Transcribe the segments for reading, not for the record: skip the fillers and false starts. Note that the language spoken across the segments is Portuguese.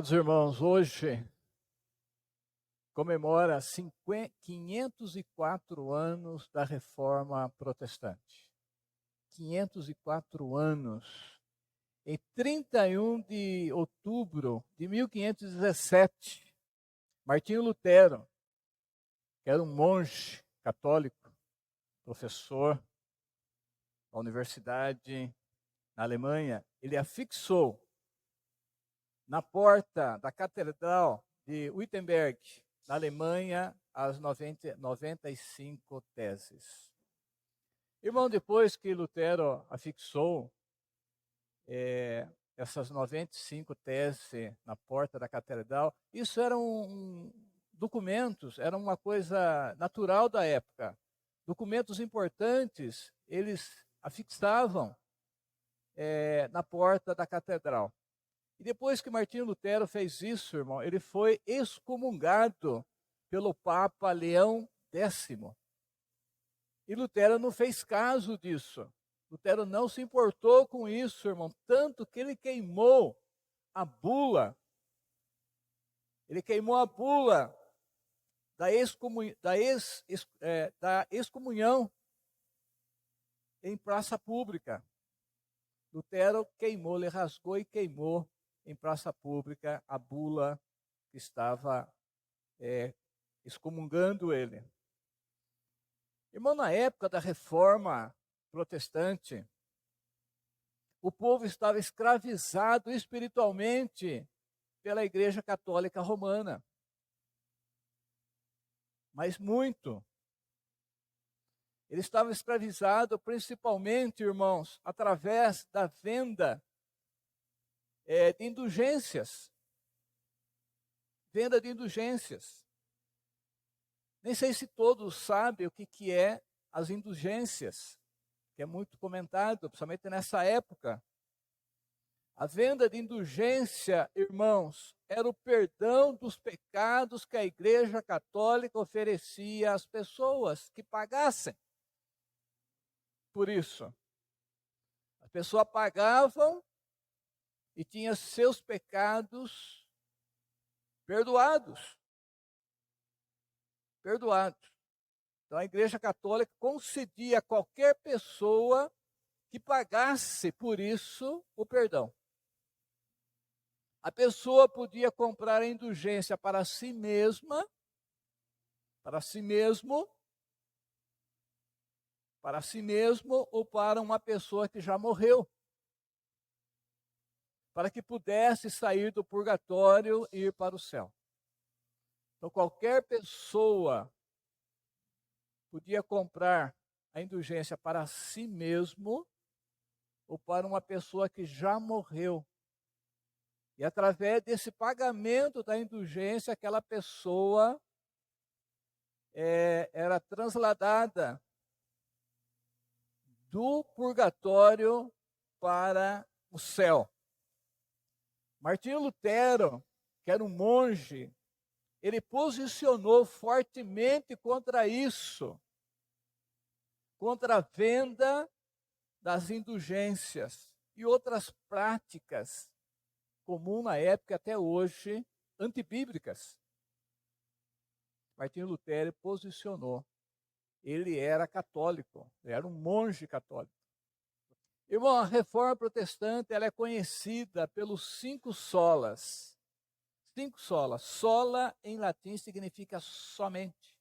Amados irmãos, hoje comemora 504 anos da Reforma Protestante. 504 anos. Em 31 de outubro de 1517, Martinho Lutero, que era um monge católico, professor da universidade na Alemanha, ele afixou na porta da Catedral de Wittenberg, na Alemanha, as 95 teses. Irmão, depois que Lutero afixou essas 95 teses na porta da Catedral, isso eram documentos, era uma coisa natural da época. Documentos importantes, eles afixavam na porta da Catedral. E depois que Martinho Lutero fez isso, irmão, ele foi excomungado pelo Papa Leão X. E Lutero não fez caso disso. Lutero não se importou com isso, irmão, tanto que ele queimou a bula. Ele queimou a bula da excomunhão em praça pública. Lutero queimou, ele rasgou e queimou em praça pública a bula que estava excomungando ele. Irmão, na época da Reforma Protestante, o povo estava escravizado espiritualmente pela Igreja Católica Romana. Mas muito. Ele estava escravizado principalmente, irmãos, através da venda de indulgências. Venda de indulgências. Nem sei se todos sabem o que é as indulgências, que é muito comentado, principalmente nessa época. A venda de indulgência, irmãos, era o perdão dos pecados que a Igreja Católica oferecia às pessoas que pagassem. Por isso, as pessoas pagavam e tinham seus pecados perdoados. Perdoados. Então a Igreja Católica concedia a qualquer pessoa que pagasse por isso o perdão. A pessoa podia comprar a indulgência para si mesma, para si mesmo ou para uma pessoa que já morreu, para que pudesse sair do purgatório e ir para o céu. Então, qualquer pessoa podia comprar a indulgência para si mesmo ou para uma pessoa que já morreu. E através desse pagamento da indulgência, aquela pessoa era transladada do purgatório para o céu. Martinho Lutero, que era um monge, ele posicionou fortemente contra isso, contra a venda das indulgências e outras práticas comuns na época até hoje, antibíblicas. Martinho Lutero posicionou. Ele era católico, ele era um monge católico. Irmão, a Reforma Protestante ela é conhecida pelos 5 solas. 5 solas. Sola em latim significa somente.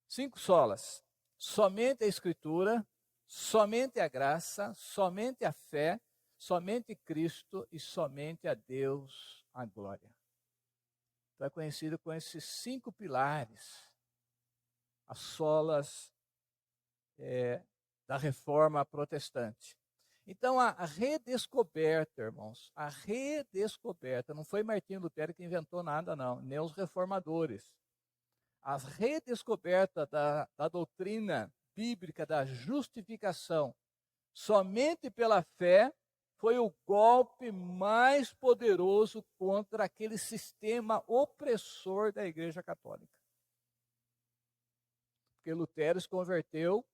5 solas. Somente a Escritura, somente a graça, somente a fé, somente Cristo e somente a Deus a glória. Então é conhecido com esses 5 pilares, as solas da Reforma Protestante. Então a redescoberta, irmãos, a redescoberta, não foi Martinho Lutero que inventou nada não, nem os reformadores. A redescoberta da doutrina bíblica da justificação somente pela fé foi o golpe mais poderoso contra aquele sistema opressor da Igreja Católica. Porque Lutero se converteu,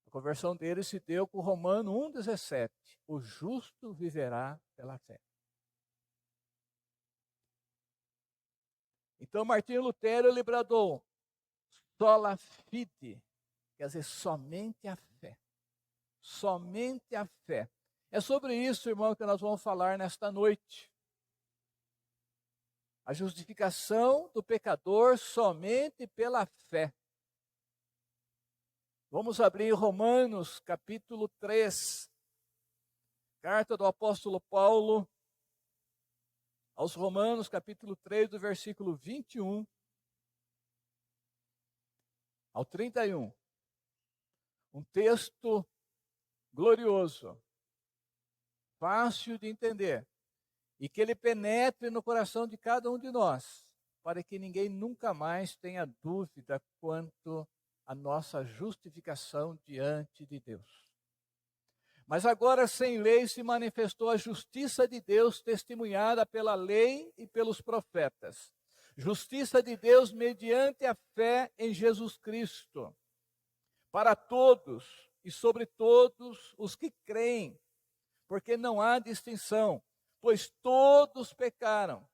a conversão dele se deu com Romanos 1,17. O justo viverá pela fé. Então, Martinho Lutero, ele bradou, sola fide, quer dizer, somente a fé. Somente a fé. É sobre isso, irmão, que nós vamos falar nesta noite. A justificação do pecador somente pela fé. Vamos abrir Romanos, capítulo 3. Carta do apóstolo Paulo aos Romanos, capítulo 3, do versículo 21 ao 31. Um texto glorioso, fácil de entender, e que ele penetre no coração de cada um de nós, para que ninguém nunca mais tenha dúvida quanto à nossa justificação diante de Deus. Mas agora, sem lei, se manifestou a justiça de Deus, testemunhada pela lei e pelos profetas. Justiça de Deus mediante a fé em Jesus Cristo, para todos e sobre todos os que creem, porque não há distinção, pois todos pecaram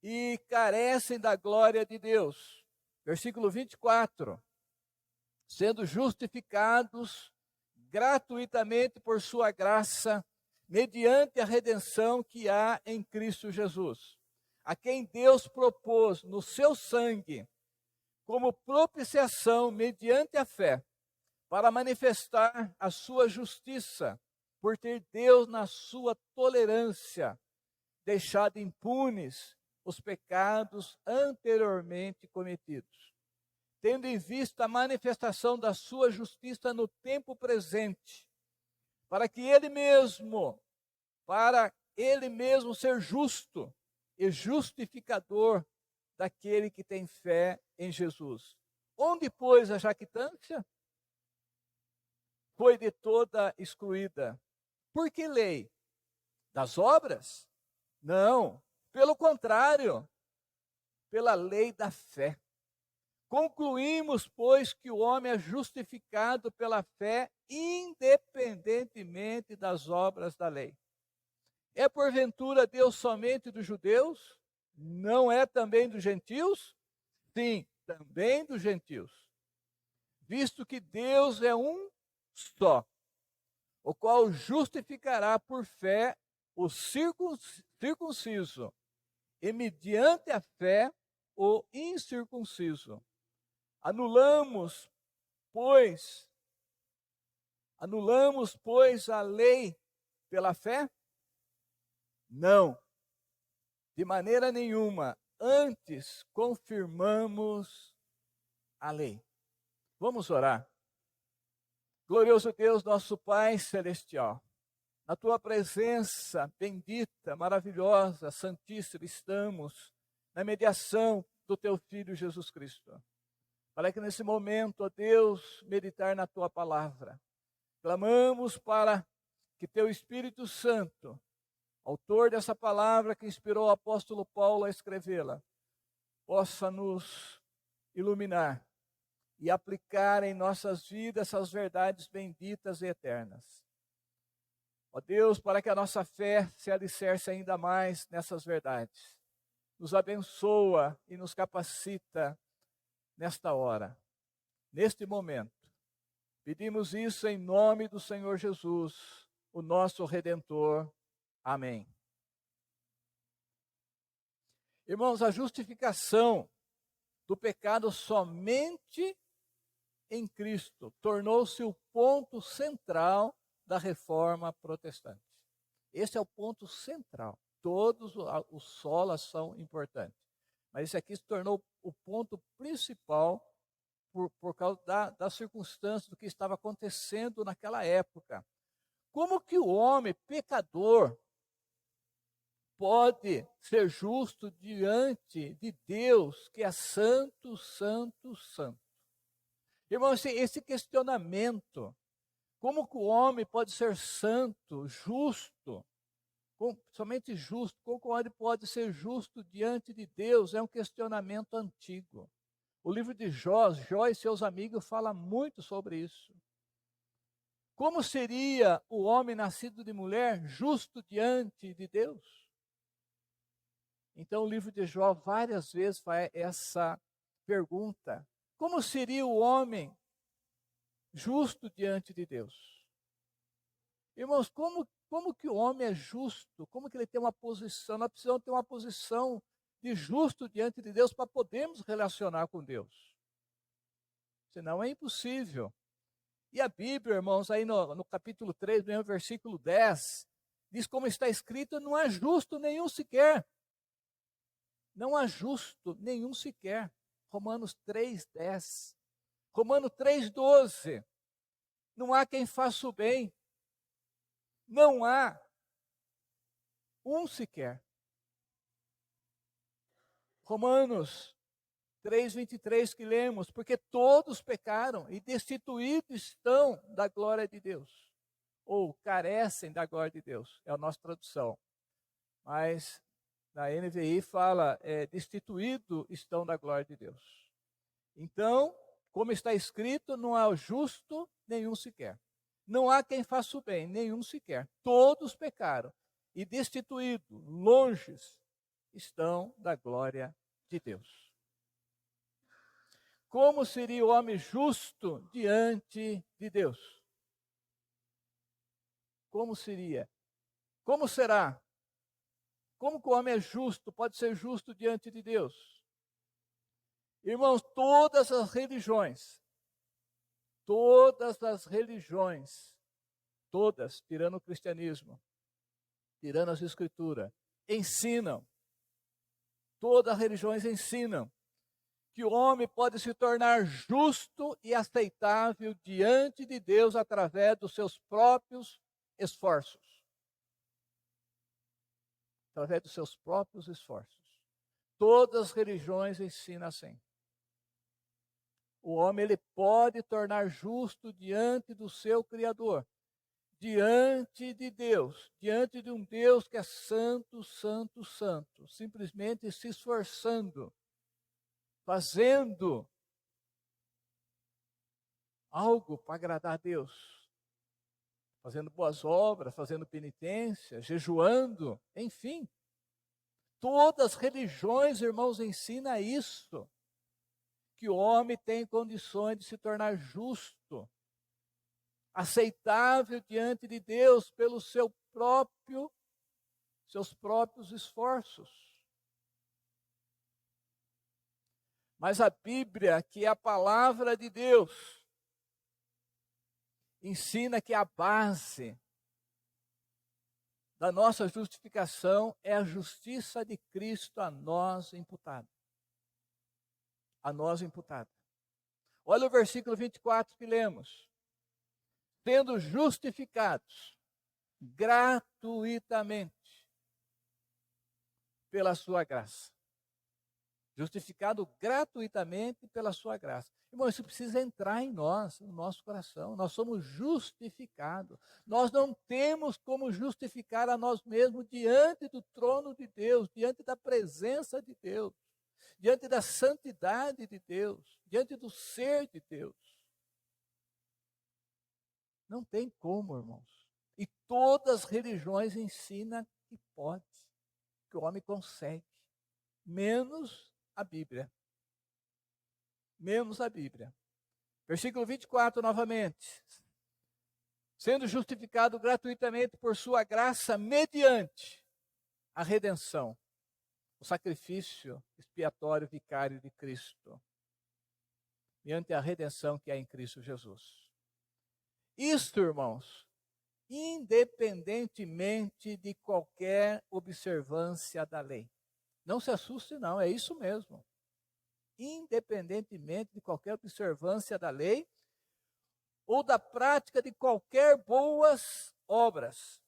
e carecem da glória de Deus. Versículo 24. Sendo justificados gratuitamente por sua graça, mediante a redenção que há em Cristo Jesus, a quem Deus propôs no seu sangue, como propiciação mediante a fé, para manifestar a sua justiça, por ter Deus na sua tolerância deixado impunes os pecados anteriormente cometidos, tendo em vista a manifestação da sua justiça no tempo presente, para ele mesmo ser justo e justificador daquele que tem fé em Jesus. Onde, pois, a jactância? Foi de toda excluída. Por que lei? Das obras? Não, pelo contrário, pela lei da fé. Concluímos, pois, que o homem é justificado pela fé, independentemente das obras da lei. É porventura Deus somente dos judeus? Não é também dos gentios? Sim, também dos gentios. Visto que Deus é um só, o qual justificará por fé o circunciso, e mediante a fé o incircunciso. Anulamos, pois, a lei pela fé? Não, de maneira nenhuma. Antes, confirmamos a lei. Vamos orar. Glorioso Deus, nosso Pai celestial, na tua presença bendita, maravilhosa, santíssima, estamos na mediação do teu Filho Jesus Cristo. Para que nesse momento, ó Deus, meditar na tua palavra. Clamamos para que teu Espírito Santo, autor dessa palavra que inspirou o apóstolo Paulo a escrevê-la, possa nos iluminar e aplicar em nossas vidas essas verdades benditas e eternas. Ó Deus, para que a nossa fé se alicerce ainda mais nessas verdades. Nos abençoa e nos capacita nesta hora, neste momento. Pedimos isso em nome do Senhor Jesus, o nosso Redentor. Amém. Irmãos, a justificação do pecado somente em Cristo tornou-se o ponto central da reforma protestante. Esse é o ponto central. Todos os solas são importantes. Mas esse aqui se tornou o ponto principal por causa das circunstâncias do que estava acontecendo naquela época. Como que o homem pecador pode ser justo diante de Deus, que é santo, santo, santo? Irmão, esse questionamento, como que o homem pode ser santo, justo, somente justo, como o homem pode ser justo diante de Deus, é um questionamento antigo. O livro de Jó e seus amigos fala muito sobre isso. Como seria o homem nascido de mulher justo diante de Deus? Então, o livro de Jó várias vezes faz essa pergunta: como seria o homem justo diante de Deus? Irmãos, como que o homem é justo? Como que ele tem uma posição? Nós precisamos ter uma posição de justo diante de Deus para podermos relacionar com Deus. Senão é impossível. E a Bíblia, irmãos, aí no capítulo 3, no versículo 10, diz como está escrito: não há justo nenhum sequer. Não há justo nenhum sequer. Romanos 3:10. Romanos 3:12. Não há quem faça o bem. Não há um sequer. Romanos 3:23 que lemos: porque todos pecaram e destituídos estão da glória de Deus. Ou carecem da glória de Deus. É a nossa tradução. Mas na NVI fala, destituídos estão da glória de Deus. Então, como está escrito, não há justo nenhum sequer. Não há quem faça o bem, nenhum sequer. Todos pecaram e destituídos, longes, estão da glória de Deus. Como seria o homem justo diante de Deus? Como seria? Como será? Como que o homem é justo, pode ser justo diante de Deus? Irmãos, todas as religiões, tirando o cristianismo, tirando as escrituras, ensinam, todas as religiões ensinam que o homem pode se tornar justo e aceitável diante de Deus através dos seus próprios esforços. Através dos seus próprios esforços. Todas as religiões ensinam assim. O homem ele pode tornar justo diante do seu Criador, diante de Deus, diante de um Deus que é santo, santo, santo, simplesmente se esforçando, fazendo algo para agradar a Deus, fazendo boas obras, fazendo penitência, jejuando, enfim. Todas as religiões, irmãos, ensinam isso. Que o homem tem condições de se tornar justo, aceitável diante de Deus pelos seus próprios esforços. Mas a Bíblia, que é a palavra de Deus, ensina que a base da nossa justificação é a justiça de Cristo a nós imputada. A nós imputada. Olha o versículo 24 que lemos. Sendo justificados gratuitamente pela sua graça. Justificado gratuitamente pela sua graça. Irmão, isso precisa entrar em nós, no nosso coração. Nós somos justificados. Nós não temos como justificar a nós mesmos diante do trono de Deus, diante da presença de Deus, diante da santidade de Deus, diante do ser de Deus. Não tem como, irmãos. E todas as religiões ensinam que pode, que o homem consegue, menos a Bíblia. Menos a Bíblia. Versículo 24 novamente. Sendo justificado gratuitamente por sua graça mediante a redenção, o sacrifício expiatório vicário de Cristo, mediante a redenção que há em Cristo Jesus. Isto, irmãos, independentemente de qualquer observância da lei. Não se assuste não, é isso mesmo. Independentemente de qualquer observância da lei ou da prática de qualquer boas obras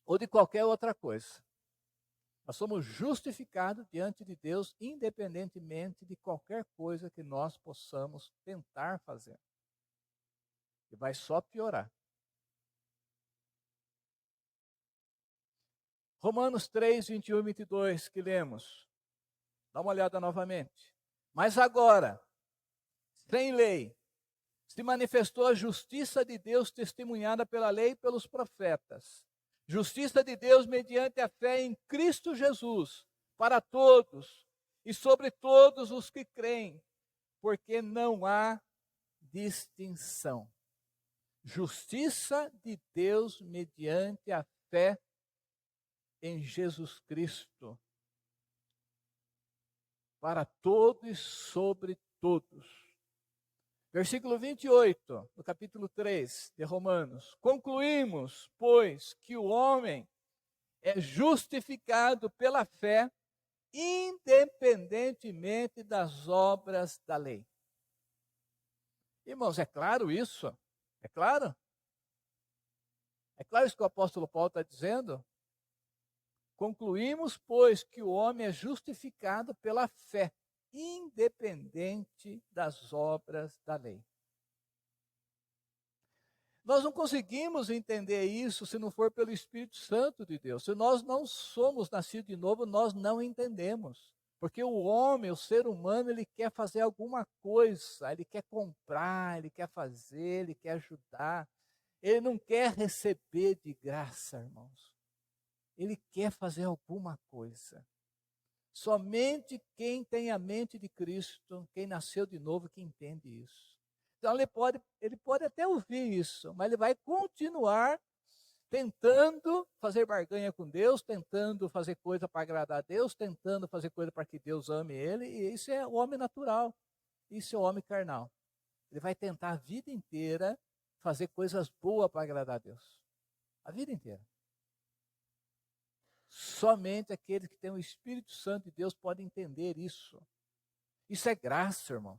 ou de qualquer outra coisa. Nós somos justificados diante de Deus independentemente de qualquer coisa que nós possamos tentar fazer. E vai só piorar. Romanos 3, 21 e 22 que lemos. Dá uma olhada novamente. Mas agora, sem lei, se manifestou a justiça de Deus testemunhada pela lei e pelos profetas. Justiça de Deus mediante a fé em Cristo Jesus, para todos e sobre todos os que creem, porque não há distinção. Justiça de Deus mediante a fé em Jesus Cristo, para todos e sobre todos. Versículo 28, do capítulo 3 de Romanos. Concluímos, pois, que o homem é justificado pela fé, independentemente das obras da lei. Irmãos, é claro isso? É claro? É claro isso que o apóstolo Paulo está dizendo? Concluímos, pois, que o homem é justificado pela fé, independente das obras da lei. Nós não conseguimos entender isso se não for pelo Espírito Santo de Deus. Se nós não somos nascidos de novo, nós não entendemos. Porque o homem, o ser humano, ele quer fazer alguma coisa, ele quer comprar, ele quer fazer, ele quer ajudar. Ele não quer receber de graça, irmãos. Ele quer fazer alguma coisa. Somente quem tem a mente de Cristo, quem nasceu de novo, que entende isso. Então ele pode até ouvir isso, mas ele vai continuar tentando fazer barganha com Deus, tentando fazer coisa para agradar a Deus, tentando fazer coisa para que Deus ame ele, e isso é o homem natural, isso é o homem carnal. Ele vai tentar a vida inteira fazer coisas boas para agradar a Deus. A vida inteira. Somente aqueles que têm o Espírito Santo de Deus podem entender isso. Isso é graça, irmãos.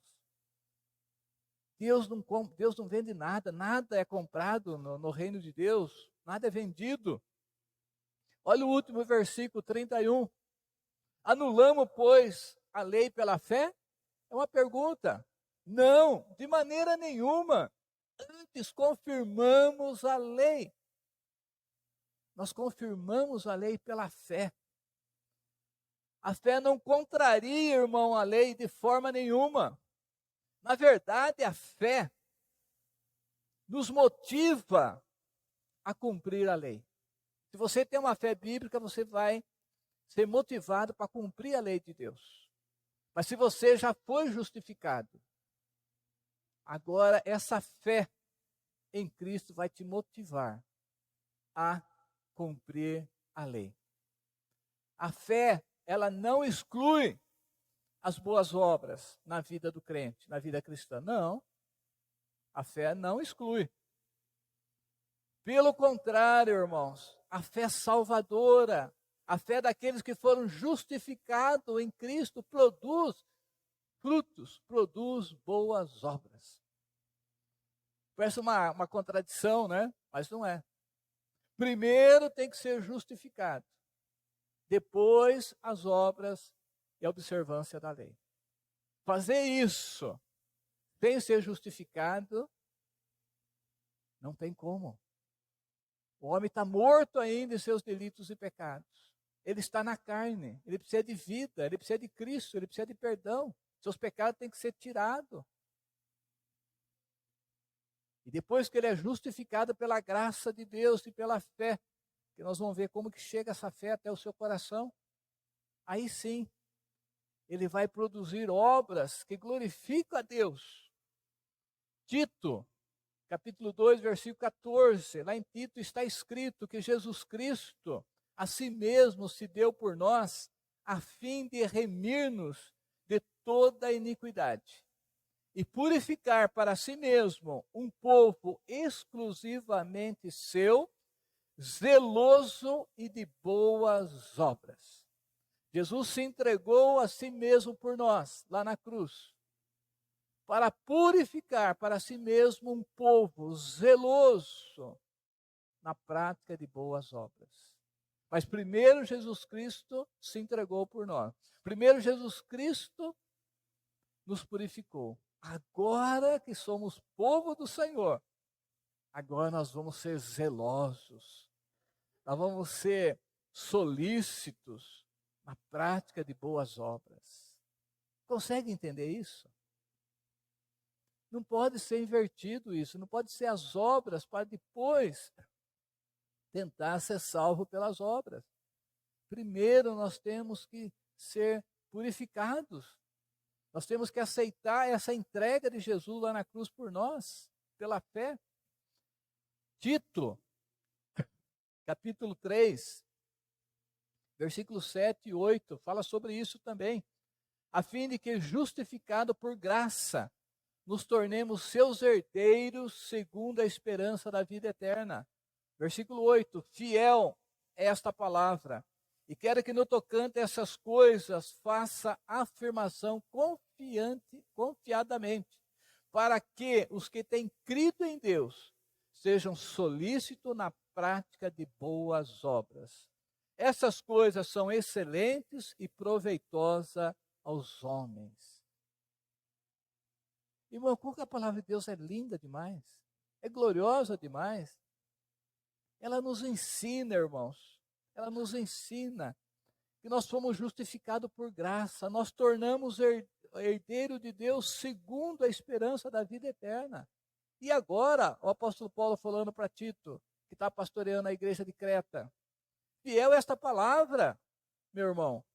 Deus não vende nada, nada é comprado no reino de Deus, nada é vendido. Olha o último versículo 31. Anulamos, pois, a lei pela fé? É uma pergunta. Não, de maneira nenhuma. Antes confirmamos a lei. Nós confirmamos a lei pela fé. A fé não contraria, irmão, a lei de forma nenhuma. Na verdade, a fé nos motiva a cumprir a lei. Se você tem uma fé bíblica, você vai ser motivado para cumprir a lei de Deus. Mas se você já foi justificado, agora essa fé em Cristo vai te motivar a cumprir a lei. A fé, ela não exclui as boas obras na vida do crente, na vida cristã. Não. A fé não exclui. Pelo contrário, irmãos, a fé salvadora, a fé daqueles que foram justificados em Cristo produz frutos, produz boas obras. Parece uma contradição, né? Mas não é. Primeiro tem que ser justificado. Depois as obras e a observância da lei. Fazer isso sem ser justificado, não tem como. O homem está morto ainda em seus delitos e pecados. Ele está na carne, ele precisa de vida, ele precisa de Cristo, ele precisa de perdão. Seus pecados têm que ser tirados. E depois que ele é justificado pela graça de Deus e pela fé, que nós vamos ver como que chega essa fé até o seu coração, aí sim, ele vai produzir obras que glorificam a Deus. Tito, capítulo 2, versículo 14, lá em Tito está escrito que Jesus Cristo, a si mesmo se deu por nós, a fim de remir-nos de toda a iniquidade e purificar para si mesmo um povo exclusivamente seu, zeloso e de boas obras. Jesus se entregou a si mesmo por nós, lá na cruz, para purificar para si mesmo um povo zeloso na prática de boas obras. Mas primeiro Jesus Cristo se entregou por nós. Primeiro Jesus Cristo nos purificou. Agora que somos povo do Senhor, agora nós vamos ser zelosos. Nós vamos ser solícitos na prática de boas obras. Consegue entender isso? Não pode ser invertido isso, não pode ser as obras para depois tentar ser salvo pelas obras. Primeiro nós temos que ser purificados. Nós temos que aceitar essa entrega de Jesus lá na cruz por nós, pela fé. Tito, capítulo 3, versículos 7 e 8, fala sobre isso também. A fim de que, justificado por graça, nos tornemos seus herdeiros segundo a esperança da vida eterna. Versículo 8, fiel é esta palavra, e quero que no tocante a essas coisas faça afirmação confiadamente, para que os que têm crido em Deus sejam solícitos na prática de boas obras. Essas coisas são excelentes e proveitosas aos homens. Irmão, como que a palavra de Deus é linda demais, é gloriosa demais. Ela nos ensina, irmãos, ela nos ensina que nós fomos justificados por graça, nós tornamos herdeiro de Deus segundo a esperança da vida eterna. E agora, o apóstolo Paulo falando para Tito, que está pastoreando a igreja de Creta, fiel é esta palavra, meu irmão,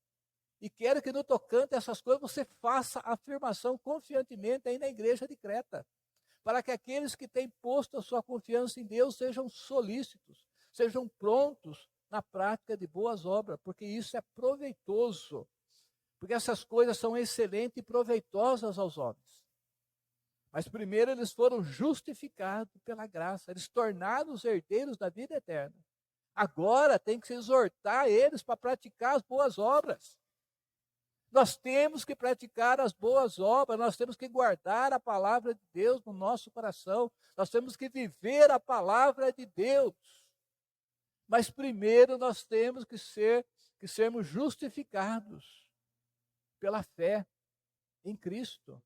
e quero que no tocante a essas coisas você faça afirmação confiantemente aí na igreja de Creta, para que aqueles que têm posto a sua confiança em Deus sejam solícitos, sejam prontos na prática de boas obras, porque isso é proveitoso, porque essas coisas são excelentes e proveitosas aos homens. Mas primeiro eles foram justificados pela graça, eles tornados herdeiros da vida eterna. Agora tem que se exortar eles para praticar as boas obras. Nós temos que praticar as boas obras, nós temos que guardar a palavra de Deus no nosso coração, nós temos que viver a palavra de Deus. Mas primeiro nós temos que sermos justificados pela fé em Cristo.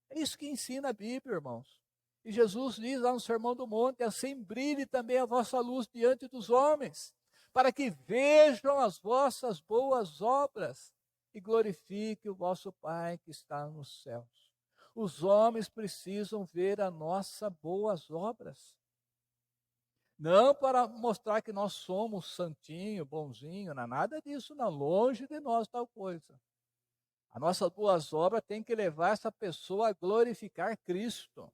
É isso que ensina a Bíblia, irmãos. E Jesus diz lá no Sermão do Monte, assim brilhe também a vossa luz diante dos homens, para que vejam as vossas boas obras e glorifique o vosso Pai que está nos céus. Os homens precisam ver as nossas boas obras. Não para mostrar que nós somos santinho, bonzinho, não é nada disso, não. Longe de nós tal coisa. A nossa boas obras tem que levar essa pessoa a glorificar Cristo.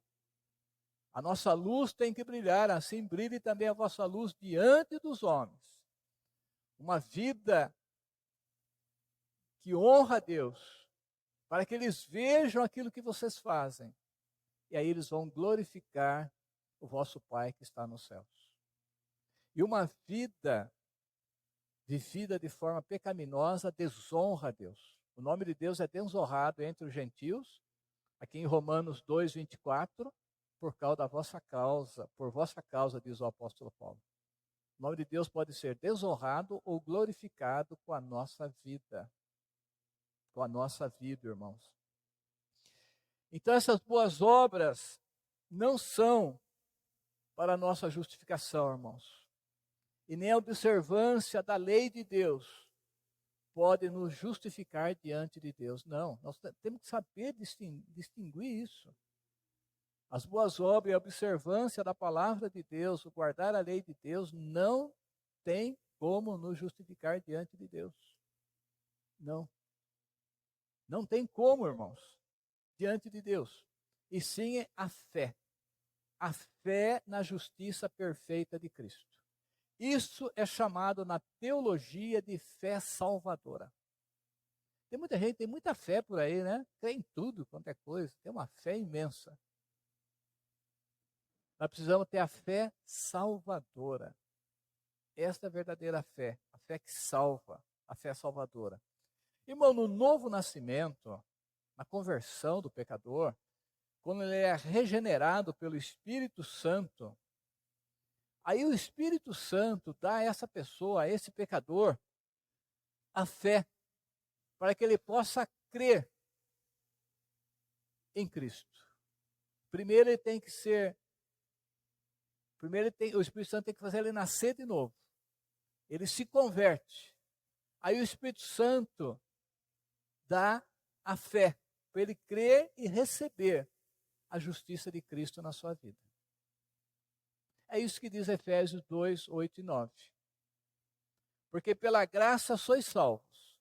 A nossa luz tem que brilhar, assim brilhe também a vossa luz diante dos homens. Uma vida que honra a Deus, para que eles vejam aquilo que vocês fazem. E aí eles vão glorificar o vosso Pai que está nos céus. E uma vida vivida de forma pecaminosa desonra a Deus. O nome de Deus é desonrado entre os gentios, aqui em Romanos 2, 24, por causa da vossa causa, por vossa causa, diz o apóstolo Paulo. O nome de Deus pode ser desonrado ou glorificado com a nossa vida. Com a nossa vida, irmãos. Então essas boas obras não são para a nossa justificação, irmãos. E nem a observância da lei de Deus pode nos justificar diante de Deus. Não, nós temos que saber distinguir isso. As boas obras e a observância da palavra de Deus, o guardar a lei de Deus, não tem como nos justificar diante de Deus. Não. Não tem como, irmãos, diante de Deus. E sim a fé. A fé na justiça perfeita de Cristo. Isso é chamado na teologia de fé salvadora. Tem muita gente, tem muita fé por aí, né? Crê em tudo, quanto é coisa. Tem uma fé imensa. Nós precisamos ter a fé salvadora. Esta é a verdadeira fé. A fé que salva. A fé salvadora. Irmão, no novo nascimento, na conversão do pecador, quando ele é regenerado pelo Espírito Santo, aí o Espírito Santo dá a essa pessoa, a esse pecador, a fé, para que ele possa crer em Cristo. Primeiro ele tem que ser, o Espírito Santo tem que fazer ele nascer de novo. Ele se converte. Aí o Espírito Santo dá a fé, para ele crer e receber a justiça de Cristo na sua vida. É isso que diz Efésios 2, 8 e 9. Porque pela graça sois salvos,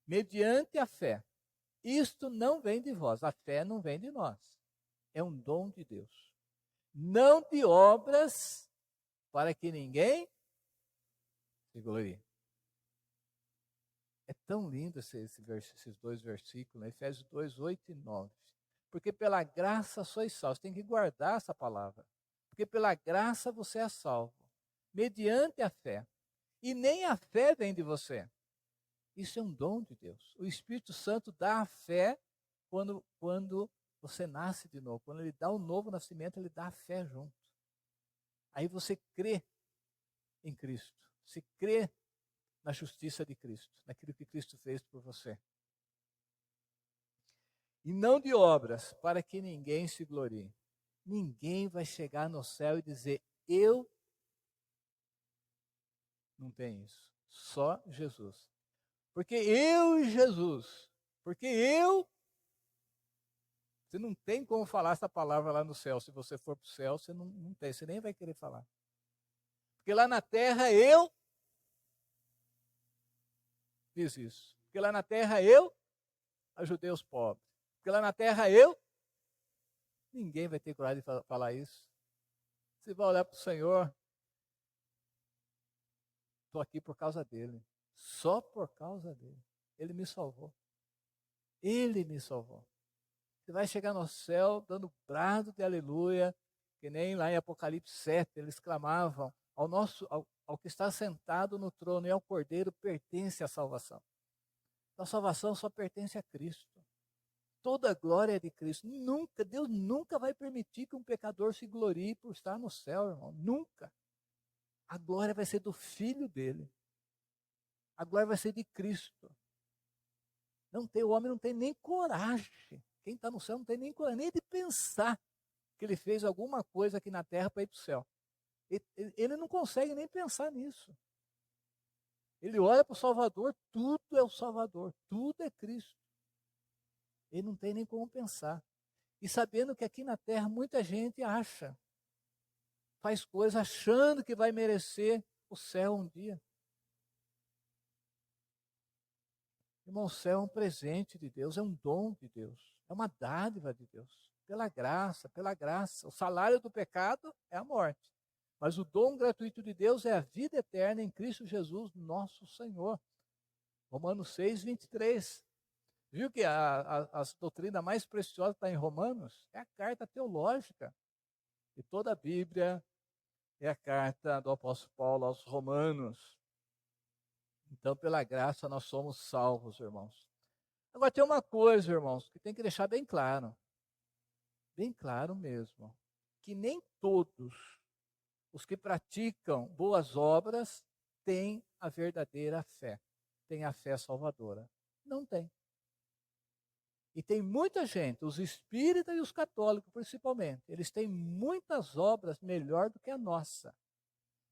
mediante a fé. Isto não vem de vós, a fé não vem de nós. É um dom de Deus. Não de obras, para que ninguém se glorie. É tão lindo esses dois versículos, né? Efésios 2, 8 e 9. Porque pela graça sois salvos. Você tem que guardar essa palavra. Porque pela graça você é salvo, mediante a fé. E nem a fé vem de você. Isso é um dom de Deus. O Espírito Santo dá a fé quando você nasce de novo. Quando ele dá o novo nascimento, ele dá a fé junto. Aí você crê em Cristo. Você crê na justiça de Cristo, naquilo que Cristo fez por você. E não de obras, para que ninguém se glorie. Ninguém vai chegar no céu e dizer, eu não tenho isso. Só Jesus. Porque eu e Jesus. Porque eu. Você não tem como falar essa palavra lá no céu. Se você for para o céu, você não tem. Você nem vai querer falar. Porque lá na terra eu fiz isso. Porque lá na terra eu ajudei os pobres. Porque lá na terra eu. Ninguém vai ter coragem de falar isso. Você vai olhar para o Senhor. Estou aqui por causa dele. Só por causa dele. Ele me salvou. Ele me salvou. Você vai chegar no céu dando brado de aleluia, que nem lá em Apocalipse 7, eles clamavam, ao que está sentado no trono e ao Cordeiro pertence a salvação. A salvação só pertence a Cristo. Toda a glória é de Cristo. Deus nunca vai permitir que um pecador se glorie por estar no céu, irmão. Nunca. A glória vai ser do Filho dele. A glória vai ser de Cristo. O homem não tem nem coragem. Quem está no céu não tem nem coragem nem de pensar que ele fez alguma coisa aqui na terra para ir para o céu. Ele não consegue nem pensar nisso. Ele olha para o Salvador, tudo é o Salvador, tudo é Cristo. Ele não tem nem como pensar. E sabendo que aqui na terra muita gente faz coisas achando que vai merecer o céu um dia. Irmão, o céu é um presente de Deus, é um dom de Deus, é uma dádiva de Deus. Pela graça, pela graça. O salário do pecado é a morte. Mas o dom gratuito de Deus é a vida eterna em Cristo Jesus, nosso Senhor. Romanos 6, 23. Viu que a doutrina mais preciosa está em Romanos? É a carta teológica. E toda a Bíblia é a carta do apóstolo Paulo aos Romanos. Então, pela graça, nós somos salvos, irmãos. Agora, tem uma coisa, irmãos, que tem que deixar bem claro mesmo, que nem todos os que praticam boas obras têm a verdadeira fé, têm a fé salvadora. Não tem. E tem muita gente, os espíritas e os católicos principalmente, eles têm muitas obras melhor do que a nossa,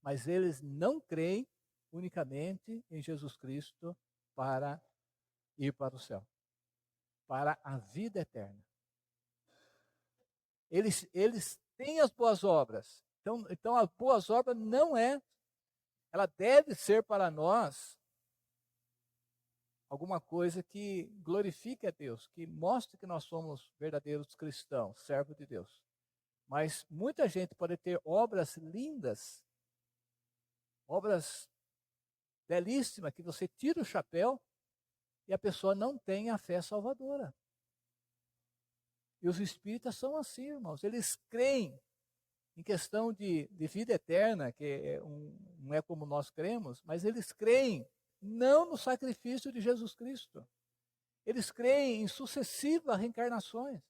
mas eles não creem unicamente em Jesus Cristo para ir para o céu, para a vida eterna. Eles têm as boas obras. Então as boas obras ela deve ser para nós alguma coisa que glorifique a Deus, que mostre que nós somos verdadeiros cristãos, servos de Deus. Mas muita gente pode ter obras lindas, obras belíssima, que você tira o chapéu e a pessoa não tem a fé salvadora. E os espíritas são assim, irmãos. Eles creem em questão de vida eterna, que não é como nós cremos, mas eles creem não no sacrifício de Jesus Cristo. Eles creem em sucessivas reencarnações.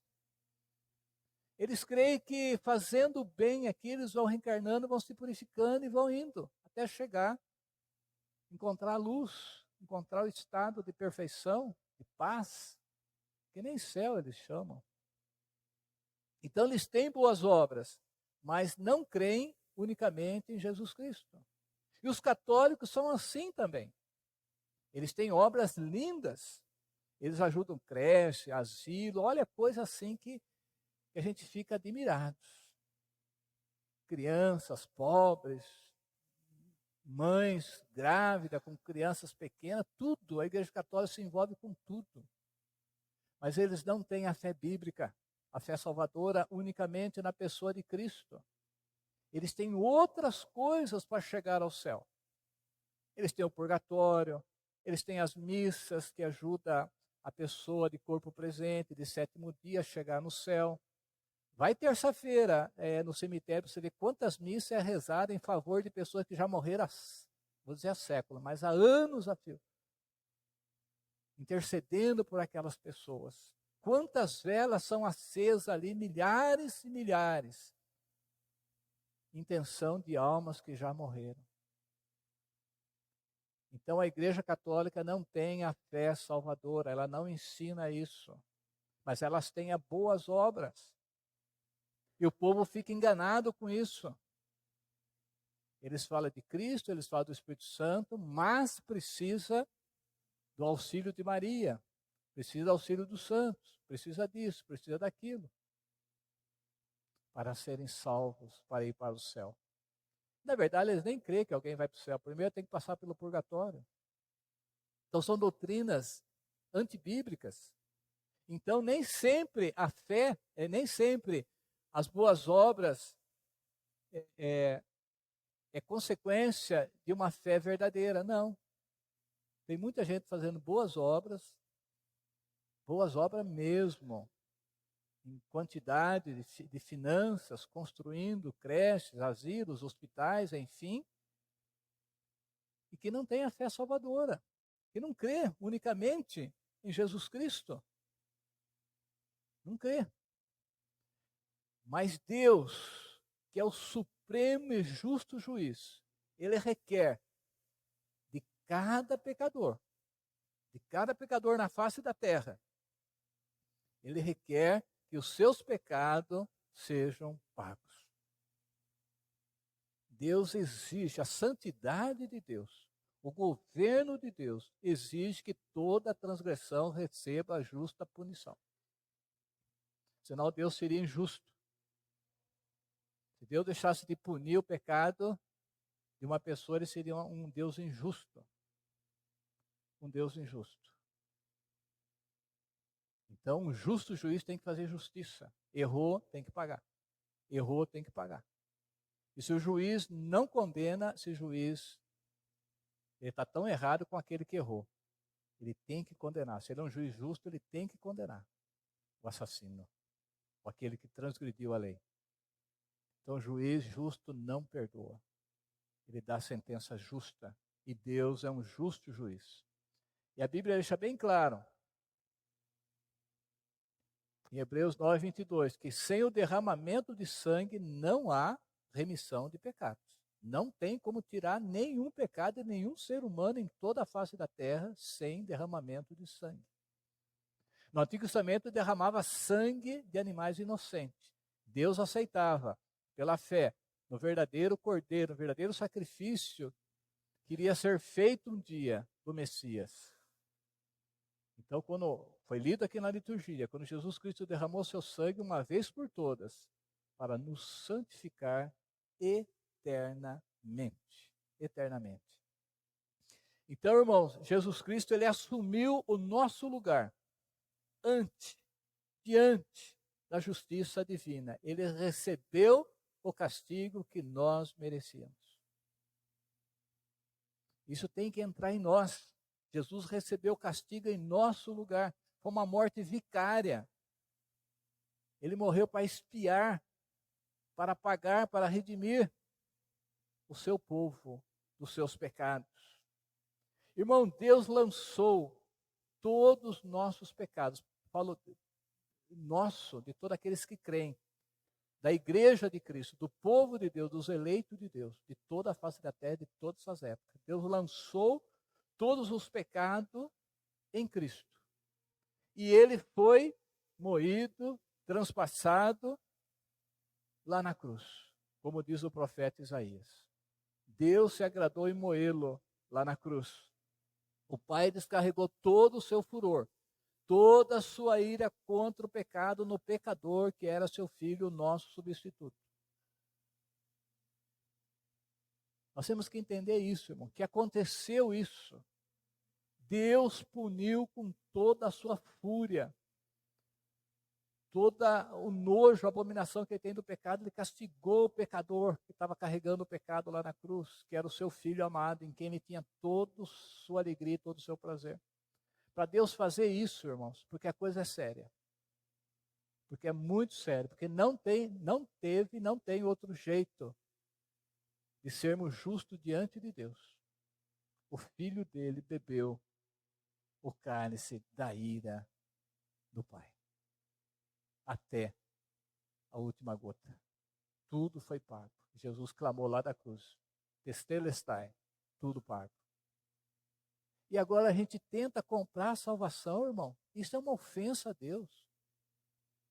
Eles creem que fazendo bem aqui, eles vão reencarnando, vão se purificando e vão indo, até chegar encontrar a luz, encontrar o estado de perfeição, de paz, que nem céu eles chamam. Então eles têm boas obras, mas não creem unicamente em Jesus Cristo. E os católicos são assim também. Eles têm obras lindas, eles ajudam creche, asilo, olha coisa assim que a gente fica admirado. crianças pobres, mães grávidas com crianças pequenas, tudo. A Igreja Católica se envolve com tudo. Mas eles não têm a fé bíblica, a fé salvadora unicamente na pessoa de Cristo. Eles têm outras coisas para chegar ao céu. Eles têm o purgatório, eles têm as missas que ajudam a pessoa de corpo presente, de sétimo dia, a chegar no céu. Vai terça-feira no cemitério para você ver quantas missas é rezada em favor de pessoas que já morreram, vou dizer há séculos, mas há anos a fio, intercedendo por aquelas pessoas. Quantas velas são acesas ali, milhares e milhares, intenção de almas que já morreram. Então a Igreja Católica não tem a fé salvadora, ela não ensina isso, mas elas têm as boas obras. E o povo fica enganado com isso. Eles falam de Cristo, eles falam do Espírito Santo, mas precisa do auxílio de Maria, precisa do auxílio dos santos, precisa disso, precisa daquilo, para serem salvos, para ir para o céu. Na verdade, eles nem creem que alguém vai para o céu. Primeiro tem que passar pelo purgatório. Então são doutrinas antibíblicas. Então nem sempre a fé, nem sempre as boas obras é consequência de uma fé verdadeira. Não. Tem muita gente fazendo boas obras mesmo, em quantidade de finanças, construindo creches, asilos, hospitais, enfim, e que não tem a fé salvadora, que não crê unicamente em Jesus Cristo. Não crê. Mas Deus, que é o supremo e justo juiz, ele requer de cada pecador na face da terra, ele requer que os seus pecados sejam pagos. Deus exige, a santidade de Deus, o governo de Deus exige que toda transgressão receba a justa punição. Senão Deus seria injusto. Se Deus deixasse de punir o pecado de uma pessoa, ele seria um Deus injusto. Um Deus injusto. Então, um justo juiz tem que fazer justiça. Errou, tem que pagar. Errou, tem que pagar. E se o juiz não condena, esse juiz está tão errado com aquele que errou. Ele tem que condenar. Se ele é um juiz justo, ele tem que condenar o assassino, ou aquele que transgrediu a lei. Então, o juiz justo não perdoa. Ele dá sentença justa. E Deus é um justo juiz. E a Bíblia deixa bem claro, em Hebreus 9, 22, que sem o derramamento de sangue não há remissão de pecados. Não tem como tirar nenhum pecado de nenhum ser humano em toda a face da terra sem derramamento de sangue. No Antigo Testamento derramava sangue de animais inocentes. Deus aceitava, pela fé, no verdadeiro cordeiro, no verdadeiro sacrifício que iria ser feito um dia do Messias. Então, quando foi lido aqui na liturgia, quando Jesus Cristo derramou seu sangue uma vez por todas, para nos santificar eternamente. Eternamente. Então, irmãos, Jesus Cristo, ele assumiu o nosso lugar diante da justiça divina. Ele recebeu o castigo que nós merecíamos. Isso tem que entrar em nós. Jesus recebeu o castigo em nosso lugar. Foi uma morte vicária. Ele morreu para expiar, para pagar, para redimir o seu povo dos seus pecados. Irmão, Deus lançou todos os nossos pecados. Falo nosso, de todos aqueles que creem, da igreja de Cristo, do povo de Deus, dos eleitos de Deus, de toda a face da terra, de todas as épocas. Deus lançou todos os pecados em Cristo. E ele foi moído, transpassado lá na cruz, como diz o profeta Isaías. Deus se agradou em moê-lo lá na cruz. O Pai descarregou todo o seu furor, toda a sua ira contra o pecado no pecador, que era seu filho, o nosso substituto. Nós temos que entender isso, irmão, que aconteceu isso. Deus puniu com toda a sua fúria, todo o nojo, a abominação que ele tem do pecado, ele castigou o pecador que estava carregando o pecado lá na cruz, que era o seu filho amado, em quem ele tinha toda a sua alegria, todo o seu prazer. Para Deus fazer isso, irmãos, porque a coisa é séria. Porque é muito sério, porque não tem outro jeito de sermos justos diante de Deus. O filho dele bebeu o cálice da ira do Pai. Até a última gota. Tudo foi pago. Jesus clamou lá da cruz: Tetelestai, tudo pago. E agora a gente tenta comprar a salvação, irmão. Isso é uma ofensa a Deus.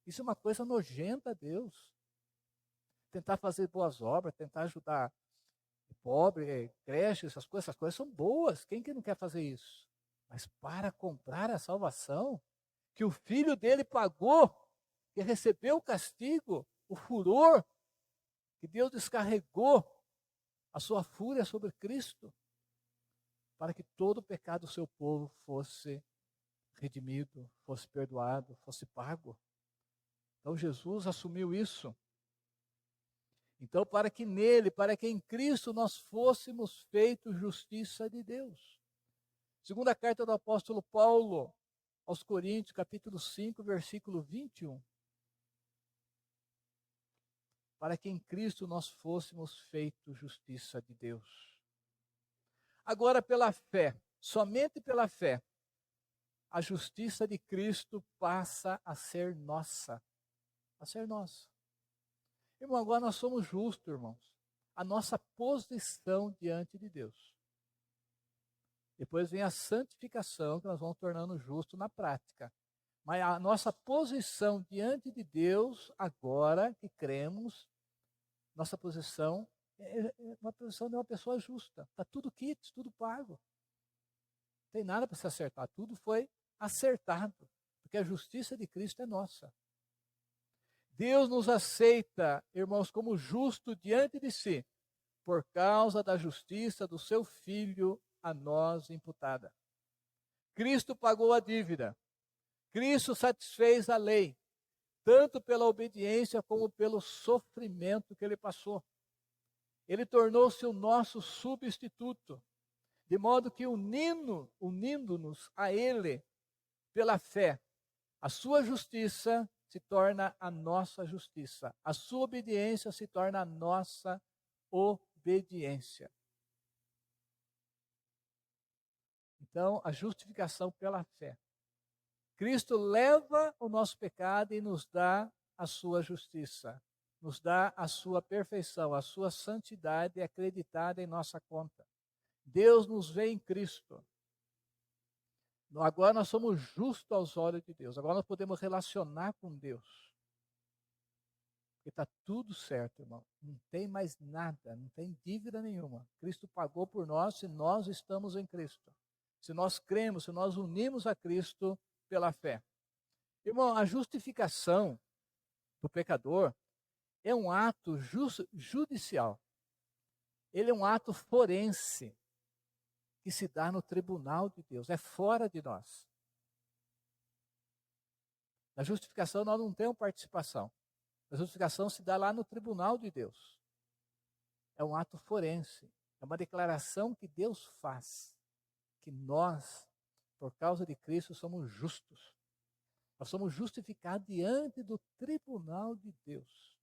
Isso é uma coisa nojenta a Deus. Tentar fazer boas obras, tentar ajudar pobre, creche, essas coisas são boas. Quem que não quer fazer isso? Mas para comprar a salvação, que o filho dele pagou, que recebeu o castigo, o furor, que Deus descarregou a sua fúria sobre Cristo, para que todo o pecado do seu povo fosse redimido, fosse perdoado, fosse pago. Então Jesus assumiu isso. Então, para que nele, para que em Cristo nós fôssemos feitos justiça de Deus. Segunda carta do apóstolo Paulo aos Coríntios, capítulo 5, versículo 21. Para que em Cristo nós fôssemos feitos justiça de Deus. Agora, pela fé, somente pela fé, a justiça de Cristo passa a ser nossa. A ser nossa. Irmão, agora nós somos justos, irmãos. A nossa posição diante de Deus. Depois vem a santificação, que nós vamos tornando justo na prática. Mas a nossa posição diante de Deus, agora que cremos, nossa posição é uma posição de uma pessoa justa. Está tudo quito, tudo pago. Não tem nada para se acertar. Tudo foi acertado. Porque a justiça de Cristo é nossa. Deus nos aceita, irmãos, como justo diante de si, por causa da justiça do seu Filho a nós imputada. Cristo pagou a dívida. Cristo satisfez a lei, tanto pela obediência como pelo sofrimento que ele passou. Ele tornou-se o nosso substituto, de modo que unindo-nos a ele pela fé, a sua justiça se torna a nossa justiça. A sua obediência se torna a nossa obediência. Então, a justificação pela fé. Cristo leva o nosso pecado e nos dá a sua justiça. Nos dá a sua perfeição, a sua santidade acreditada em nossa conta. Deus nos vê em Cristo. Agora nós somos justos aos olhos de Deus. Agora nós podemos relacionar com Deus. Porque está tudo certo, irmão. Não tem mais nada, não tem dívida nenhuma. Cristo pagou por nós se nós estamos em Cristo. Se nós cremos, se nós unimos a Cristo pela fé. Irmão, a justificação do pecador é um ato judicial. Ele é um ato forense que se dá no tribunal de Deus, é fora de nós. Na justificação nós não temos participação. A justificação se dá lá no tribunal de Deus. É um ato forense, é uma declaração que Deus faz, que nós, por causa de Cristo, somos justos. Nós somos justificados diante do tribunal de Deus.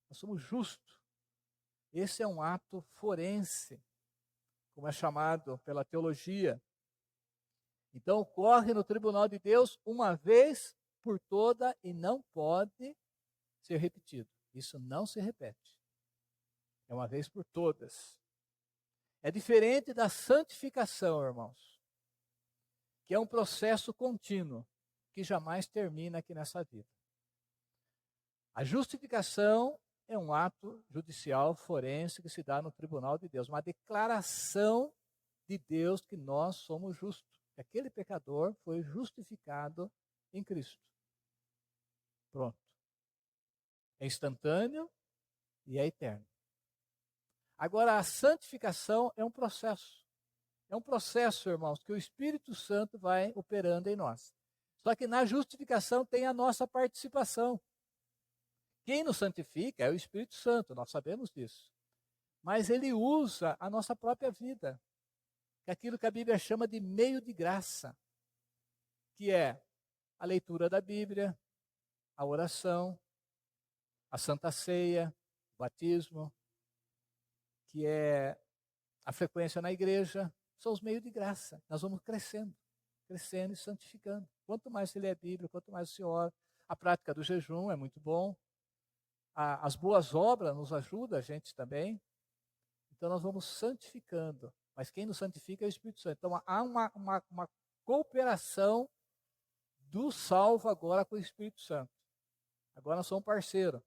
Nós somos justos. Esse é um ato forense, como é chamado pela teologia. Então, ocorre no tribunal de Deus uma vez por toda e não pode ser repetido. Isso não se repete. É uma vez por todas. É diferente da santificação, irmãos, que é um processo contínuo, que jamais termina aqui nessa vida. A justificação é um ato judicial forense que se dá no tribunal de Deus, uma declaração de Deus que nós somos justos, que aquele pecador foi justificado em Cristo. Pronto. É instantâneo e é eterno. Agora, a santificação é um processo. É um processo, irmãos, que o Espírito Santo vai operando em nós. Só que na justificação tem a nossa participação. Quem nos santifica é o Espírito Santo, nós sabemos disso. Mas ele usa a nossa própria vida, que é aquilo que a Bíblia chama de meio de graça, que é a leitura da Bíblia, a oração, a Santa Ceia, o batismo, que é a frequência na igreja, são os meios de graça. Nós vamos crescendo e santificando. Quanto mais você lê a Bíblia, quanto mais você ora, a prática do jejum é muito bom, as boas obras nos ajudam a gente também. Então nós vamos santificando, mas quem nos santifica é o Espírito Santo. Então há uma cooperação do salvo agora com o Espírito Santo. Agora nós somos parceiros.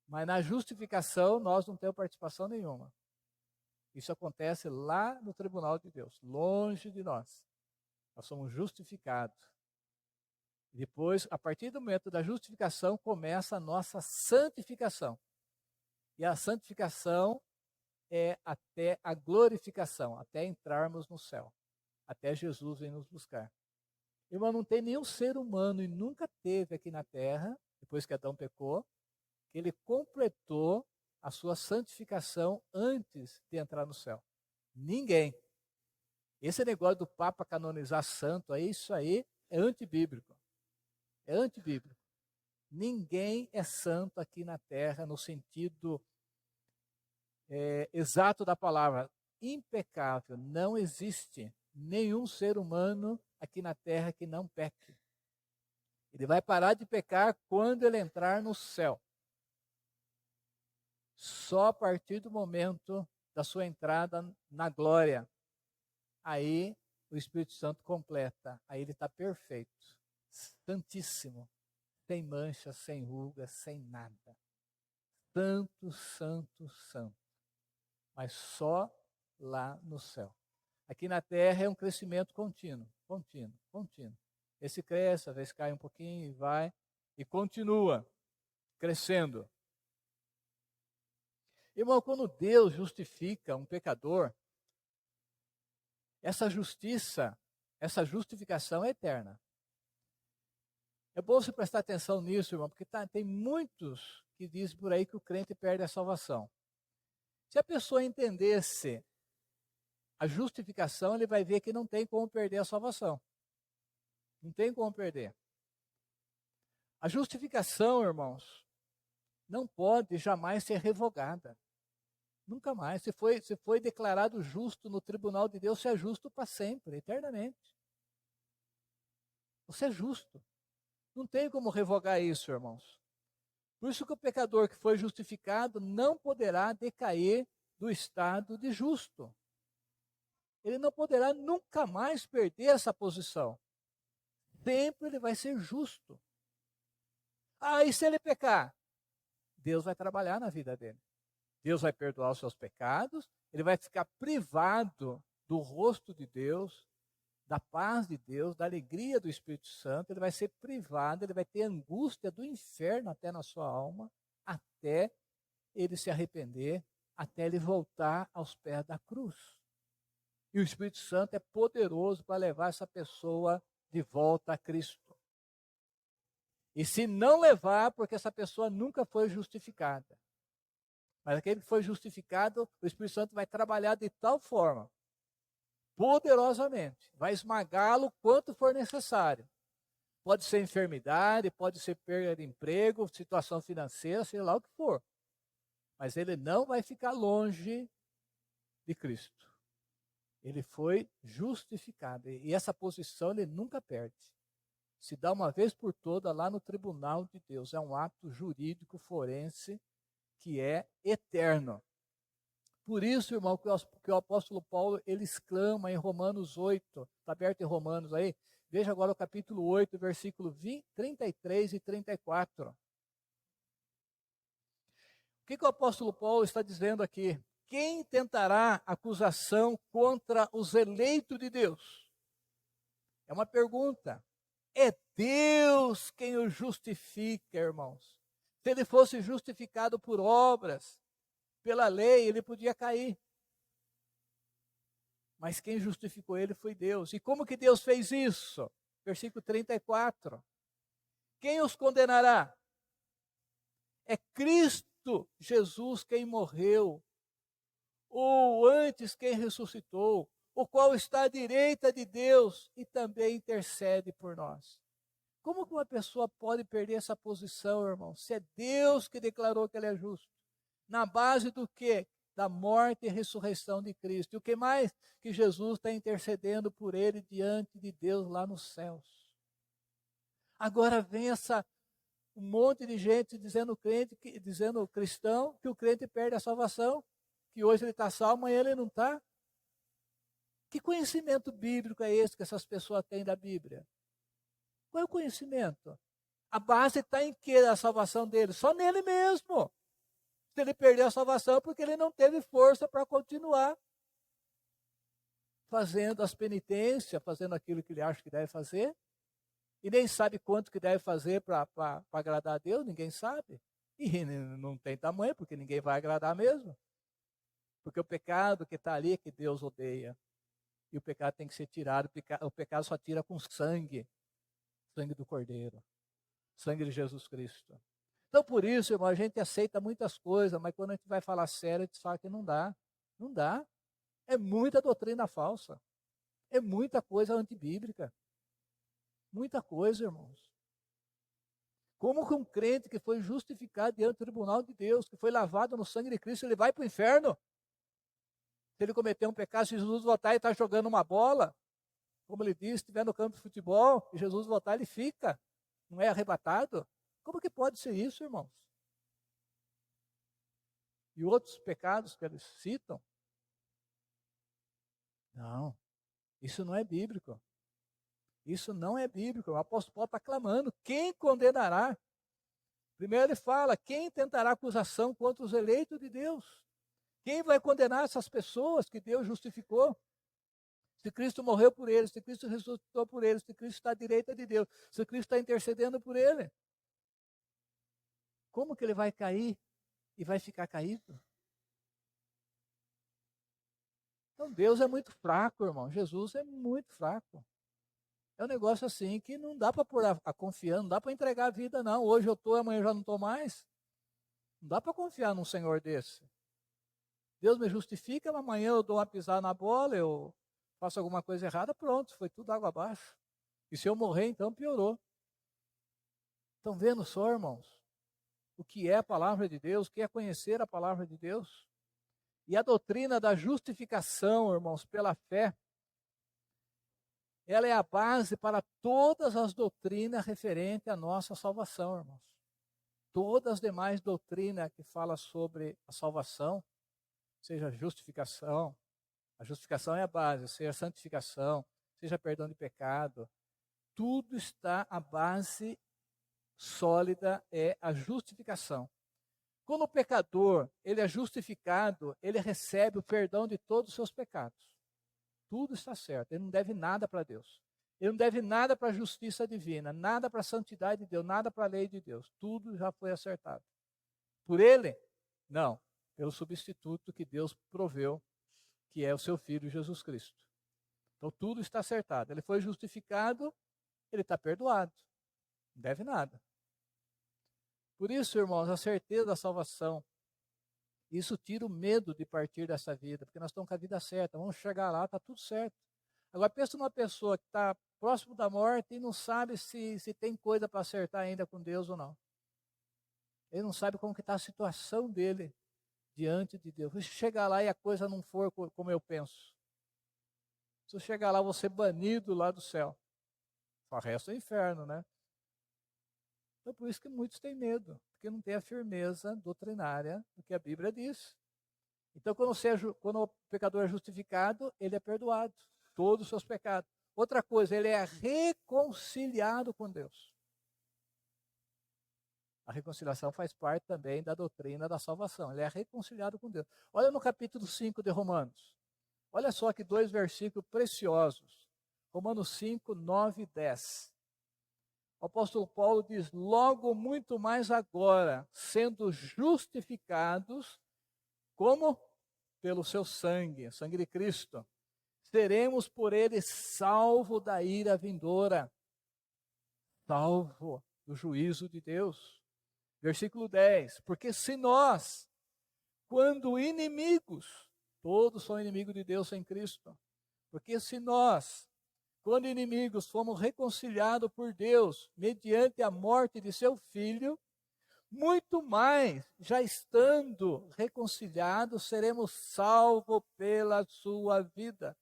Mas na justificação nós não temos participação nenhuma. Isso acontece lá no tribunal de Deus, longe de nós. Nós somos justificados. Depois, a partir do momento da justificação, começa a nossa santificação. E a santificação é até a glorificação, até entrarmos no céu, até Jesus vir nos buscar. Irmão, não tem nenhum ser humano, e nunca teve aqui na terra, depois que Adão pecou, que ele completou a sua santificação antes de entrar no céu. Ninguém. Esse negócio do Papa canonizar santo, isso aí é antibíblico. É antibíblico. Ninguém é santo aqui na terra no sentido exato da palavra. Impecável. Não existe nenhum ser humano aqui na terra que não peque. Ele vai parar de pecar quando ele entrar no céu. Só a partir do momento da sua entrada na glória. Aí o Espírito Santo completa. Aí ele está perfeito. Santíssimo. Sem mancha, sem ruga, sem nada. Santo, santo, santo. Mas só lá no céu. Aqui na terra é um crescimento contínuo. Esse cresce, às vezes cai um pouquinho e vai. E continua crescendo. Irmão, quando Deus justifica um pecador, essa justiça, essa justificação é eterna. É bom você prestar atenção nisso, irmão, porque tem muitos que dizem por aí que o crente perde a salvação. Se a pessoa entendesse a justificação, ele vai ver que não tem como perder a salvação. Não tem como perder. A justificação, irmãos, não pode jamais ser revogada. Nunca mais. Se foi declarado justo no tribunal de Deus, você é justo para sempre, eternamente. Você é justo. Não tem como revogar isso, irmãos. Por isso que o pecador que foi justificado não poderá decair do estado de justo. Ele não poderá nunca mais perder essa posição. Sempre ele vai ser justo. E se ele pecar? Deus vai trabalhar na vida dele. Deus vai perdoar os seus pecados, ele vai ficar privado do rosto de Deus, da paz de Deus, da alegria do Espírito Santo, ele vai ser privado, ele vai ter angústia do inferno até na sua alma, até ele se arrepender, até ele voltar aos pés da cruz. E o Espírito Santo é poderoso para levar essa pessoa de volta a Cristo. E se não levar, porque essa pessoa nunca foi justificada. Mas aquele que foi justificado, o Espírito Santo vai trabalhar de tal forma, poderosamente, vai esmagá-lo quanto for necessário. Pode ser enfermidade, pode ser perda de emprego, situação financeira, sei lá o que for. Mas ele não vai ficar longe de Cristo. Ele foi justificado. E essa posição ele nunca perde. Se dá uma vez por toda lá no tribunal de Deus. É um ato jurídico forense que é eterno. Por isso, irmão, que o apóstolo Paulo, ele exclama em Romanos 8, está aberto em Romanos aí, veja agora o capítulo 8, versículo 33 e 34. O que o apóstolo Paulo está dizendo aqui? Quem tentará acusação contra os eleitos de Deus? É uma pergunta. É Deus quem o justifica, irmãos. Se ele fosse justificado por obras, Pela lei, ele podia cair. Mas quem justificou ele foi Deus. E como que Deus fez isso? Versículo 34. Quem os condenará? É Cristo Jesus quem morreu, ou antes quem ressuscitou, o qual está à direita de Deus e também intercede por nós. Como que uma pessoa pode perder essa posição, irmão? Se é Deus que declarou que ele é justo. Na base do quê? Da morte e ressurreição de Cristo. E o que mais? Que Jesus está intercedendo por ele diante de Deus lá nos céus. Agora vem um monte de gente dizendo cristão, que o crente perde a salvação, que hoje ele está salvo, amanhã ele não está. Que conhecimento bíblico é esse que essas pessoas têm da Bíblia? Qual é o conhecimento? A base está em que a salvação dele? Só nele mesmo. Se ele perdeu a salvação, é porque ele não teve força para continuar fazendo as penitências, fazendo aquilo que ele acha que deve fazer, e nem sabe quanto que deve fazer para agradar a Deus, ninguém sabe. E não tem tamanho, porque ninguém vai agradar mesmo. Porque o pecado que está ali é que Deus odeia. E o pecado tem que ser tirado, o pecado só tira com sangue do Cordeiro, sangue de Jesus Cristo. Então, por isso, irmão, a gente aceita muitas coisas, mas quando a gente vai falar sério, a gente fala que não dá. Não dá. É muita doutrina falsa. É muita coisa antibíblica. Muita coisa, irmãos. Como que um crente que foi justificado diante do tribunal de Deus, que foi lavado no sangue de Cristo, ele vai para o inferno? Se ele cometer um pecado, se Jesus voltar e está jogando uma bola, como ele disse, estiver no campo de futebol, e Jesus voltar, ele fica, não é arrebatado? Como que pode ser isso, irmãos? E outros pecados que eles citam? Não, isso não é bíblico. Isso não é bíblico. O apóstolo Paulo está clamando: quem condenará? Primeiro ele fala: quem tentará acusação contra os eleitos de Deus? Quem vai condenar essas pessoas que Deus justificou? Se Cristo morreu por eles, se Cristo ressuscitou por eles, se Cristo está à direita de Deus, se Cristo está intercedendo por ele. Como que ele vai cair e vai ficar caído? Então Deus é muito fraco, irmão. Jesus é muito fraco. É um negócio assim que não dá para pôr a confiança, não dá para entregar a vida, não. Hoje eu estou, amanhã eu já não estou mais. Não dá para confiar num Senhor desse. Deus me justifica, mas amanhã eu dou uma pisada na bola, eu faço alguma coisa errada, pronto, foi tudo água abaixo. E se eu morrer, então piorou. Estão vendo só, irmãos? O que é a palavra de Deus, o que é conhecer a palavra de Deus? E a doutrina da justificação, irmãos, pela fé, ela é a base para todas as doutrinas referentes à nossa salvação, irmãos. Todas as demais doutrinas que falam sobre a salvação, seja a justificação é a base, seja a santificação, seja perdão de pecado, tudo está, a base sólida é a justificação. Quando o pecador ele é justificado, ele recebe o perdão de todos os seus pecados. Tudo está certo, ele não deve nada para Deus. Ele não deve nada para a justiça divina, nada para a santidade de Deus, nada para a lei de Deus. Tudo já foi acertado. Por ele? Não. Pelo substituto que Deus proveu, que é o seu Filho Jesus Cristo. Então tudo está acertado. Ele foi justificado, ele está perdoado. Não deve nada. Por isso, irmãos, a certeza da salvação, isso tira o medo de partir dessa vida, porque nós estamos com a vida certa, vamos chegar lá, está tudo certo. Agora, pensa numa pessoa que está próximo da morte e não sabe se tem coisa para acertar ainda com Deus ou não. Ele não sabe como que está a situação dele diante de Deus. Se chegar lá e a coisa não for como eu penso, se eu chegar lá, eu vou ser banido lá do céu. Só resta o inferno, né? Então, por isso que muitos têm medo, porque não tem a firmeza doutrinária do que a Bíblia diz. Então, quando o pecador é justificado, ele é perdoado, todos os seus pecados. Outra coisa, ele é reconciliado com Deus. A reconciliação faz parte também da doutrina da salvação. Ele é reconciliado com Deus. Olha no capítulo 5 de Romanos. Olha só que dois versículos preciosos. Romanos 5, 9 e 10. O apóstolo Paulo diz: logo muito mais agora, sendo justificados Como? Pelo seu sangue, sangue de Cristo. Seremos por ele salvo da ira vindoura, salvo do juízo de Deus. Versículo 10. Porque se nós, quando inimigos, todos são inimigos de Deus em Cristo. Porque se nós, quando inimigos, fomos reconciliados por Deus mediante a morte de seu Filho, muito mais, já estando reconciliados, seremos salvos pela sua vida.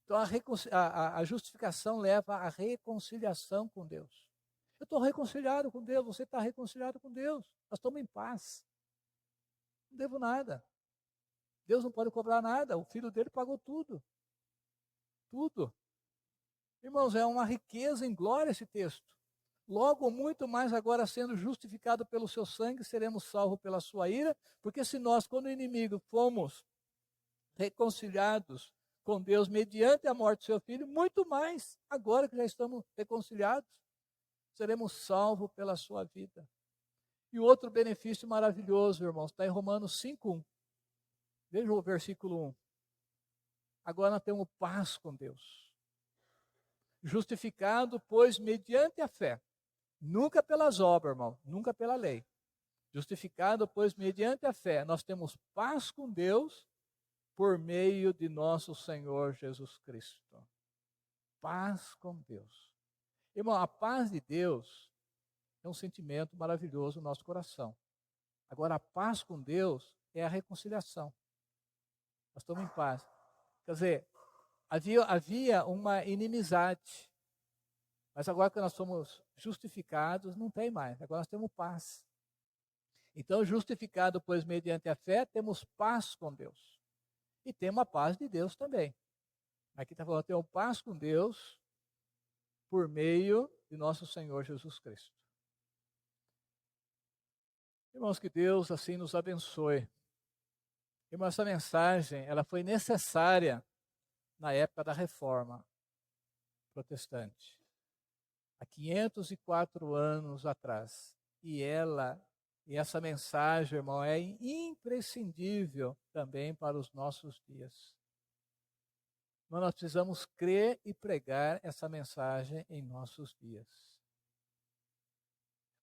Então a justificação leva à reconciliação com Deus. Eu estou reconciliado com Deus, você está reconciliado com Deus. Nós estamos em paz. Não devo nada. Deus não pode cobrar nada, o Filho dele pagou tudo. Tudo. Irmãos, é uma riqueza em glória esse texto. Logo, muito mais agora sendo justificado pelo seu sangue, seremos salvos pela sua ira, porque se nós, quando inimigo, fomos reconciliados com Deus mediante a morte do seu Filho, muito mais, agora que já estamos reconciliados, seremos salvos pela sua vida. E outro benefício maravilhoso, irmãos, está em Romanos 5:1. Veja o versículo 1. Agora nós temos paz com Deus. Justificado, pois, mediante a fé. Nunca pelas obras, irmão, nunca pela lei. Justificado, pois, mediante a fé, nós temos paz com Deus por meio de nosso Senhor Jesus Cristo. Paz com Deus. Irmão, a paz de Deus é um sentimento maravilhoso no nosso coração. Agora, a paz com Deus é a reconciliação. Nós estamos em paz. Quer dizer, havia uma inimizade. Mas agora que nós somos justificados, não tem mais. Agora nós temos paz. Então, justificado, pois, mediante a fé, temos paz com Deus. E temos a paz de Deus também. Aqui está falando, temos paz com Deus por meio de nosso Senhor Jesus Cristo. Irmãos, que Deus assim nos abençoe. Irmãos, essa mensagem, ela foi necessária na época da Reforma Protestante. Há 504 anos atrás. E essa mensagem, irmão, é imprescindível também para os nossos dias. Mas nós precisamos crer e pregar essa mensagem em nossos dias.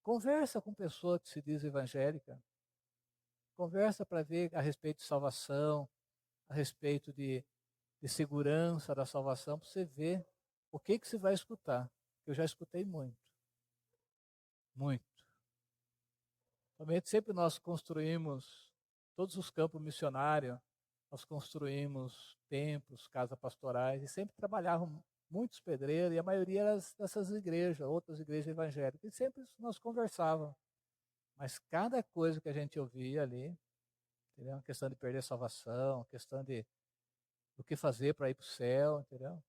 Conversa com pessoa que se diz evangélica. Conversa para ver a respeito de salvação, a respeito de segurança da salvação, para você ver o que você vai escutar. Eu já escutei muito. Muito. Somente sempre nós construímos todos os campos missionários, nós construímos templos, casas pastorais, e sempre trabalhavam muitos pedreiros, e a maioria era dessas igrejas, outras igrejas evangélicas, e sempre nós conversávamos. Mas cada coisa que a gente ouvia ali, entendeu? A questão de perder a salvação, a questão de o que fazer para ir para o céu, entendeu?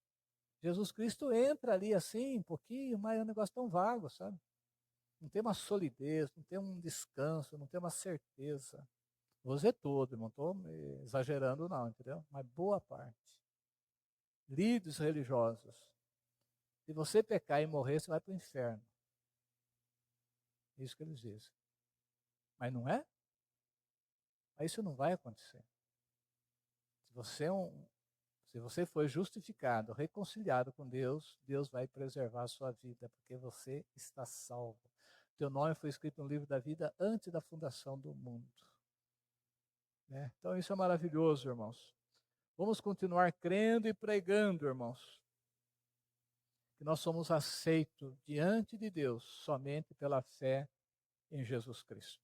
Jesus Cristo entra ali assim, um pouquinho, mas é um negócio tão vago, sabe? Não tem uma solidez, não tem um descanso, não tem uma certeza. Vou dizer todo, não estou exagerando não, entendeu? Mas boa parte. Líderes religiosos. Se você pecar e morrer, você vai para o inferno. É isso que eles dizem. Mas não é? Mas isso não vai acontecer. Se você foi justificado, reconciliado com Deus, Deus vai preservar a sua vida, porque você está salvo. Teu nome foi escrito no livro da vida antes da fundação do mundo. Né? Então isso é maravilhoso, irmãos. Vamos continuar crendo e pregando, irmãos, que nós somos aceitos diante de Deus somente pela fé em Jesus Cristo.